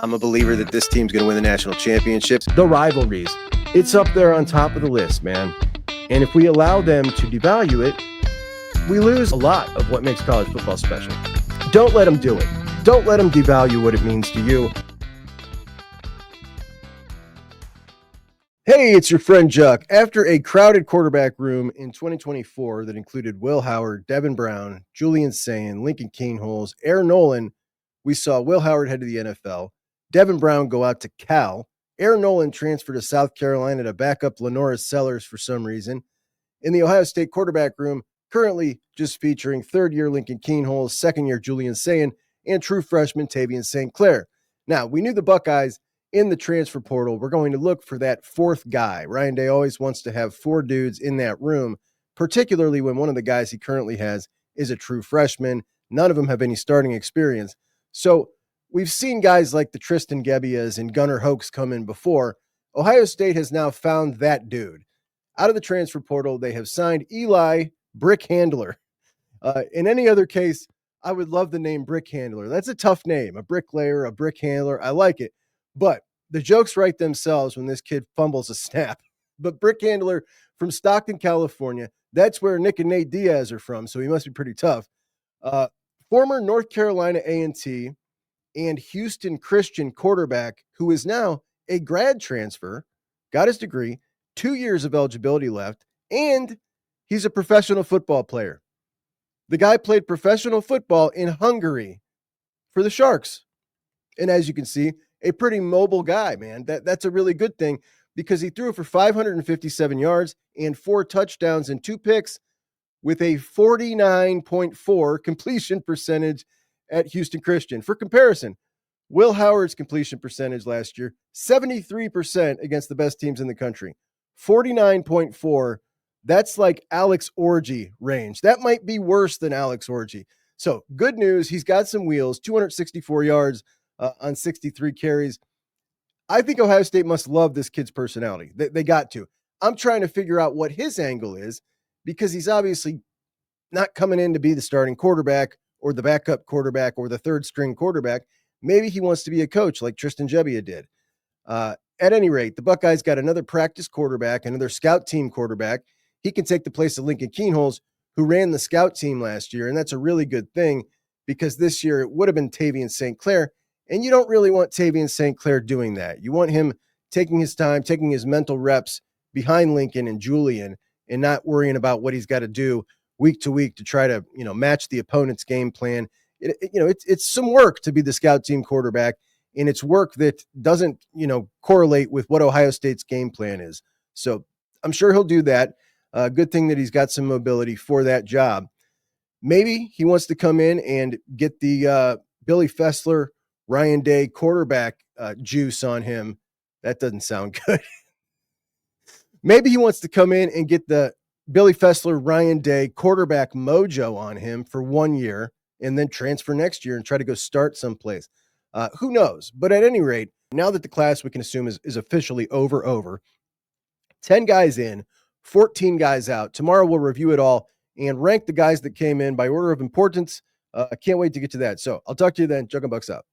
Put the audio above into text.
I'm a believer that this team's going to win the national championships. The rivalries, it's up there on top of the list, man. And if we allow them to devalue it, we lose a lot of what makes college football special. Don't let them do it. Don't let them devalue what it means to you. Hey, it's your friend Juck. After a crowded quarterback room in 2024 that included Will Howard, Devin Brown, Julian Sayin, Lincoln Kienholz, Aaron Nolan, we saw Will Howard head to the NFL, Devin Brown go out to Cal, Aaron Nolan transferred to South Carolina to back up Lenora Sellers for some reason. In the Ohio State quarterback room, currently just featuring third-year Lincoln Kienholz, second-year Julian Sayin, and true freshman Tavian St. Clair. Now, we knew the Buckeyes in the transfer portal were going to look for that fourth guy. Ryan Day always wants to have four dudes in that room, particularly when one of the guys he currently has is a true freshman. None of them have any starting experience. So we've seen guys like the Tristan Gebbias and Gunnar Hoax come in before. Ohio State has now found that dude. Out of the transfer portal, they have signed Eli Brick Handler. In any other case, I would love the name Brick Handler. That's a tough name, a bricklayer, a brick handler. I like it. But the jokes write themselves when this kid fumbles a snap. But Brick Handler from Stockton, California, that's where Nick and Nate Diaz are from, so he must be pretty tough. Former North Carolina A&T and Houston Christian quarterback who is now a grad transfer, got his degree, 2 years of eligibility left, and he's a professional football player. The guy played professional football in Hungary for the Sharks. And as you can see, a pretty mobile guy, man. That's a really good thing because he threw for 557 yards and 4 touchdowns and 2 picks with a 49.4 completion percentage at Houston Christian. For comparison, Will Howard's completion percentage last year, 73% against the best teams in the country. 49.4, that's like Alex Orji range. That might be worse than Alex Orji. So good news, he's got some wheels, 264 yards on 63 carries. I think Ohio State must love this kid's personality. They got to. I'm trying to figure out what his angle is because he's obviously not coming in to be the starting quarterback or the backup quarterback or the third string quarterback. Maybe he wants to be a coach like Tristan Gebbia did. At any rate, the Buckeyes got another practice quarterback, another scout team quarterback. He can take the place of Lincoln Kienholz, who ran the scout team last year, and that's a really good thing because this year it would have been Tavian St. Clair, and you don't really want Tavian St. Clair doing that. You want him taking his time, taking his mental reps behind Lincoln and Julian, and not worrying about what he's got to do week to week to try to, match the opponent's game plan. It's some work to be the scout team quarterback, and it's work that doesn't, correlate with what Ohio State's game plan is. So I'm sure he'll do that. Good thing that he's got some mobility for that job. Maybe he wants to come in and get the Billy Fessler, Ryan Day quarterback juice on him. That doesn't sound good. Maybe he wants to come in and get the Billy Fessler, Ryan Day quarterback mojo on him for 1 year and then transfer next year and try to go start someplace. Who knows? But at any rate, now that the class we can assume is officially over, 10 guys in, 14 guys out. Tomorrow we'll review it all and rank the guys that came in by order of importance. I can't wait to get to that. So I'll talk to you then. Juck and Bucks out.